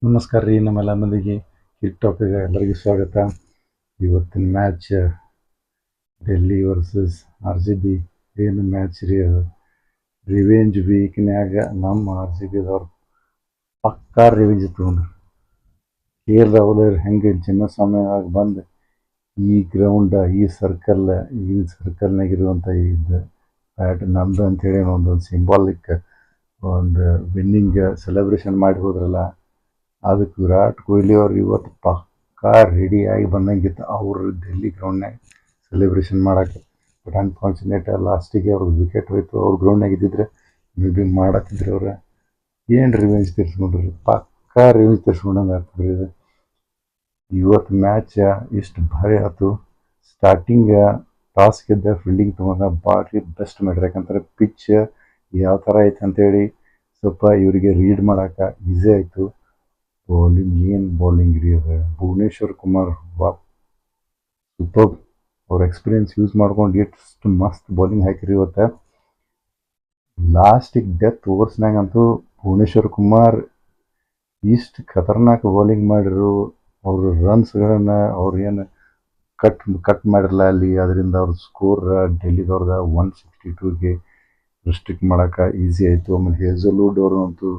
ನಮಸ್ಕಾರ ರೀ ನಮ್ಮೆಲ್ಲ ಮಂದಿಗೆ ಹಿಟ್ ಟಾಪಿಗೆ ಎಲ್ಲರಿಗೂ ಸ್ವಾಗತ. ಇವತ್ತಿನ ಮ್ಯಾಚ್ ಡೆಲ್ಲಿ ವರ್ಸಸ್ RCB ಏನು ಮ್ಯಾಚ್ ರೀ ಅದು. ರಿವೆಂಜ್ ವೀಕ್ನ್ಯಾಗ ನಮ್ಮ RCBದವ್ರು ಪಕ್ಕಾ ರಿವೆಂಜ್ ತೊಗೊಂಡ್ರು. KL ರಾಹುಲ್ ಹೆಂಗೆ ಚಿನ್ನಸ್ವಾಮಿಯಾಗ ಬಂದು ಈ ಗ್ರೌಂಡ್ ಈ ಸರ್ಕಲ್ನಾಗಿರುವಂಥ ಇದು ಬ್ಯಾಟ್ ನಮ್ದು ಅಂತೇಳಿ ಒಂದು ಸಿಂಬಾಲಿಕ್ ಒಂದು ವಿನ್ನಿಂಗ್ ಸೆಲೆಬ್ರೇಷನ್ ಮಾಡಿ ಹೋದ್ರಲ್ಲ, ಅದಕ್ಕೆ ವಿರಾಟ್ ಕೊಹ್ಲಿ ಅವ್ರು ಇವತ್ತು ಪಕ್ಕಾ ರೆಡಿಯಾಗಿ ಬಂದಂಗಿತ್ತು ಅವ್ರು ಡೆಲ್ಲಿ ಗ್ರೌಂಡ್ನಾಗ ಸೆಲೆಬ್ರೇಷನ್ ಮಾಡೋಕ್ಕೆ. ಬಟ್ ಅನ್ಫಾರ್ಚುನೇಟ್ ಲಾಸ್ಟಿಗೆ ಅವ್ರದ್ದು ವಿಕೆಟ್ ಹೋಯ್ತು. ಅವ್ರ ಗ್ರೌಂಡ್ನಾಗ ಇದ್ದಿದ್ರೆ ಮೇ ಬಿ ಮಾಡತ್ತಿದ್ರು ಅವ್ರು. ಏನು ರಿವೆಂಜ್ ತೀರ್ಸ್ಕೊಂಡ್ರಿ, ಪಕ್ಕಾ ರಿವೆಂಜ್ ತೀರ್ಸ್ಕೊಂಡಂಗೆ ಆಗ್ತದ್ರಿ ಇದು. ಇವತ್ತು ಮ್ಯಾಚ್ ಇಷ್ಟು ಭಾರಿ ಆಯ್ತು. ಸ್ಟಾರ್ಟಿಂಗ್ ಟಾಸ್ ಗೆದ್ದ ಫೀಲ್ಡಿಂಗ್ ತೊಗೊಂಡ ಭಾರಿ ಬೆಸ್ಟ್ ಮಾಡ್ರಿ. ಯಾಕಂತಾರೆ ಪಿಚ್ ಯಾವ ಥರ ಐತೆ ಅಂತೇಳಿ ಸ್ವಲ್ಪ ಇವರಿಗೆ ರೀಡ್ ಮಾಡೋಕೆ ಈಸಿ ಆಯಿತು. ಬೌಲಿಂಗ್ ರೀ ಅದು. ಭುವನೇಶ್ವರ್ ಕುಮಾರ್ ಸೂಪರ್. ಅವ್ರ ಎಕ್ಸ್ಪೀರಿಯನ್ಸ್ ಯೂಸ್ ಮಾಡ್ಕೊಂಡು ಎಷ್ಟು ಮಸ್ತ್ ಬೌಲಿಂಗ್ ಹಾಕಿರಿ ಇವತ್ತು. ಲಾಸ್ಟಿಗೆ ಡೆತ್ ಓವರ್ಸ್ನಾಗಂತೂ ಭುವನೇಶ್ವರ್ ಕುಮಾರ್ ಇಷ್ಟು ಖತರ್ನಾಕ್ ಬೌಲಿಂಗ್ ಮಾಡಿರು. ಅವ್ರ ರನ್ಸ್ಗಳನ್ನು ಅವ್ರು ಏನು ಕಟ್ ಮಾಡಿರಲ್ಲ ಅಲ್ಲಿ, ಅದರಿಂದ ಅವ್ರ ಸ್ಕೋರ್ ಡೆಲ್ಲಿದವ್ರದ 162ಗೆ ರಿಸ್ಟ್ರಿಕ್ಟ್ ಮಾಡೋಕೆ ಈಸಿ ಆಯಿತು. ಆಮೇಲೆ ಹೇಸಲ್ವುಡ್ ಅವರು ಅಂತೂ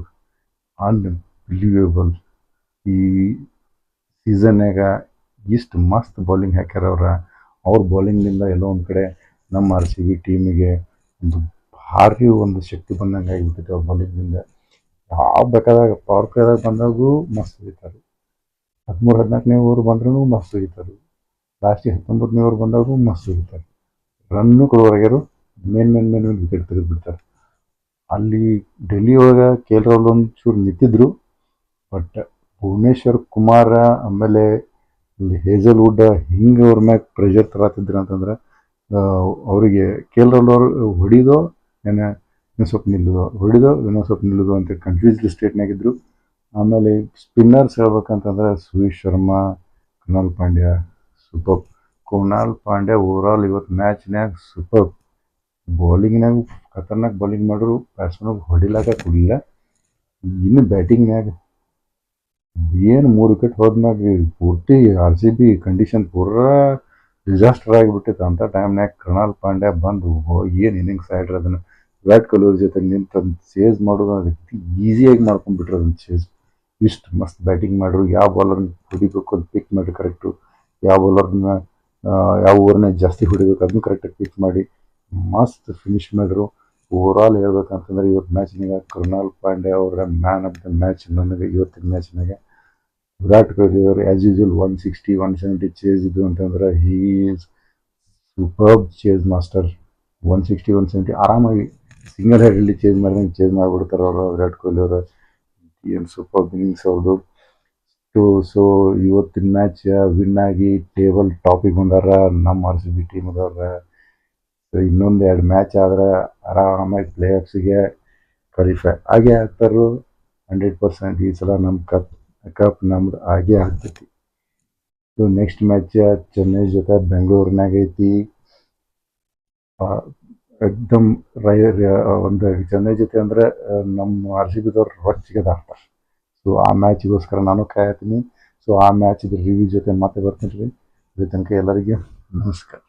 ಅನ್ಬಿಲೀವೇಬಲ್. ಈ ಸೀಸನ್ನಾಗ ಇಷ್ಟು ಮಸ್ತ್ ಬೌಲಿಂಗ್ ಹಾಕ್ಯಾರ ಅವ್ರ ಬೌಲಿಂಗ್ನಿಂದ ಎಲ್ಲೋ ಒಂದು ಕಡೆ ನಮ್ಮ RCB ಟೀಮಿಗೆ ಒಂದು ಭಾರಿ ಒಂದು ಶಕ್ತಿ ಬಂದಂಗೆ ಆಗಿಬಿಟ್ಟಿದೆ ಅವ್ರ ಬೌಲಿಂಗ್ನಿಂದ. ಯಾವ ಬೇಕಾದಾಗ ಪವರ್ ಪ್ಲೇದಾಗ ಬಂದಾಗೂ ಮಸ್ತ್ ಹೊಡಿತಾರೆ. 13-14ನೇ ಓವರ್ ಬಂದ್ರೂ ಮಸ್ತ್ ಹೊಡಿತಾರೆ. ಲಾಸ್ಟಿಗೆ 19ನೇ ಓವರ್ ಬಂದಾಗೂ ಮಸ್ತ್ ಹೊಡಿತಾರೆ. ರನ್ನು ಕೊಡೋವರೆಗೂ ಮೇನ್ ವಿಕೆಟ್ ತೆಗೆದುಬಿಡ್ತಾರೆ. ಅಲ್ಲಿ ಡೆಲ್ಲಿ ಒಳಗೆ KL ರಾಹುಲ್ ಒಂಚೂರು ನಿಂತಿದ್ರು. ಬಟ್ ಭುವನೇಶ್ವರ್ ಕುಮಾರ ಆಮೇಲೆ ಹೇಸಲ್ವುಡ್ ಹಿಂಗೆ ಅವ್ರ ಮ್ಯಾಗ ಪ್ರೆಷರ್ ತರತ್ತಿದ್ರು ಅಂತಂದ್ರೆ ಅವರಿಗೆ KL ರಾಹುಲ್ ಅವರು ಹೊಡಿದೋ ಇನ್ನೂ ಸ್ವಲ್ಪ ನಿಲ್ಲೋದು ಅಂತ ಕನ್ಫ್ಯೂಸ್ಡ್ ಸ್ಟೇಟ್ನಾಗಿದ್ದರು. ಆಮೇಲೆ ಸ್ಪಿನ್ನರ್ಸ್ ಹೇಳ್ಬೇಕಂತಂದ್ರೆ ಸುರೇಶ್ ಶರ್ಮಾ, ಕೃಣಾಲ್ ಪಾಂಡ್ಯ ಸೂಪರ್. ಕೃಣಾಲ್ ಪಾಂಡ್ಯ ಓವರಾಲ್ ಇವತ್ತು ಮ್ಯಾಚ್ನಾಗ ಸೂಪರ್. ಬೌಲಿಂಗ್ನಾಗ ಖತರ್ನಾಕ್ ಬೌಲಿಂಗ್ ಮಾಡಿದ್ರು. ಬ್ಯಾಟ್ಸ್ಮನ್ಗೆ ಹೊಡಿಲಾಕ ಕೊಡಲಿಲ್ಲ. ಇನ್ನು ಬ್ಯಾಟಿಂಗ್ನಾಗ ಏನು 3 ವಿಕೆಟ್ ಹೋದ್ಮ್ಯಾಗ ಪೂರ್ತಿ RCB ಕಂಡೀಷನ್ ಪೂರಾ ಡಿಸಾಸ್ಟರ್ ಆಗಿಬಿಟ್ಟಿತ್ತು. ಅಂಥ ಟೈಮ್ನಾಗ ಕೃಣಾಲ್ ಪಾಂಡ್ಯ ಬಂದು ಏನು ಇನ್ನಿಂಗ್ಸ್ ಆಡ್ರಿ. ಅದನ್ನು ವಿರಾಟ್ ಕೊಹ್ಲಿ ಅವ್ರ ಜೊತೆ ನಿಂತು ಚೇಸ್ ಮಾಡೋದು ಈಸಿಯಾಗಿ ಮಾಡ್ಕೊಂಡ್ಬಿಟ್ರು. ಅದನ್ನು ಚೇಸ್ ಇಷ್ಟು ಮಸ್ತ್ ಬ್ಯಾಟಿಂಗ್ ಮಾಡಿದ್ರು. ಯಾವ ಬಾಲರ್ನ ಹೊಡಿಬೇಕು ಅದು ಪಿಕ್ ಮಾಡಿ ಕರೆಕ್ಟು, ಯಾವ ಬಾಲರ್ನ ಯಾವ ಓವರ್ನಾಗ ಜಾಸ್ತಿ ಹೊಡಿಬೇಕು ಅದನ್ನು ಕರೆಕ್ಟಾಗಿ ಪಿಕ್ ಮಾಡಿ ಮಸ್ತ್ ಫಿನಿಶ್ ಮಾಡಿದ್ರು. ಓವರಾಲ್ ಹೇಳ್ಬೇಕಂತಂದ್ರೆ ಇವತ್ತು ಮ್ಯಾಚ್ನಾಗ ಕೃಣಾಲ್ ಪಾಂಡ್ಯ ಅವರ ಮ್ಯಾನ್ ಆಫ್ ದ ಮ್ಯಾಚ್ ನನಗೆ ಇವತ್ತಿನ ಮ್ಯಾಚ್ನಾಗ. ವಿರಾಟ್ ಕೊಹ್ಲಿ ಅವರು ಆ್ಯಸ್ ಯೂಶುವಲ್ 160-170 ಚೇಸ್ ಇದ್ದು ಅಂತಂದ್ರೆ he is superb chase master. 160-170 ಆರಾಮಾಗಿ ಸಿಂಗಲ್ ಹೆಡಲ್ಲಿ ಚೇಸ್ ಮಾಡಿಬಿಡ್ತಾರೆ ಅವರು ವಿರಾಟ್ ಕೊಹ್ಲಿ ಅವರು. ಏನು ಸೂಪರ್ ಇನ್ನಿಂಗ್ಸ್ ಅವ್ರದ್ದು. ಸೊ ಇವತ್ತಿನ ಮ್ಯಾಚ್ ವಿನ್ ಆಗಿ ಟೇಬಲ್ ಟಾಪಿಗೆ ಬಂದಾರ ನಮ್ಮ RCB ಟೀಮ್ ಅದವ್ರ. ಸೊ ಇನ್ನೊಂದು 2 ಮ್ಯಾಚ್ ಆದ್ರೆ ಆರಾಮಾಗಿ ಪ್ಲೇ ಆಫ್ಸಿಗೆ ಕ್ವಾಲಿಫೈ ಆಗೇ ಆಗ್ತಾರು 100%. ಈ ಸಲ ನಮ್ಮ ಕಪ್ ನಮ್ದು ಆಗೇ ಆಗ್ತೈತಿ. ಸೊ ನೆಕ್ಸ್ಟ್ ಮ್ಯಾಚ್ ಚೆನ್ನೈ ಜೊತೆ ಬೆಂಗಳೂರಿನಾಗ ಐತಿ. ಎಕ್ದಮ್ ಒಂದು ಚೆನ್ನೈ ಜೊತೆ ಅಂದರೆ ನಮ್ಮ RCBದವ್ರು ರೊಚ್ಚಿಗೆ ಆಡ್ತಾರೆ. ಸೊ ಆ ಮ್ಯಾಚಿಗೋಸ್ಕರ ನಾನು ಕಾಯತ್ತೀನಿ. ಸೊ ಆ ಮ್ಯಾಚಿದ ರಿವ್ಯೂ ಜೊತೆ ಮತ್ತೆ ಬರ್ತೀನಿ ರೀ. ಇಲ್ಲಿ ತನಕ ಎಲ್ಲರಿಗೆ ನಮಸ್ಕಾರ.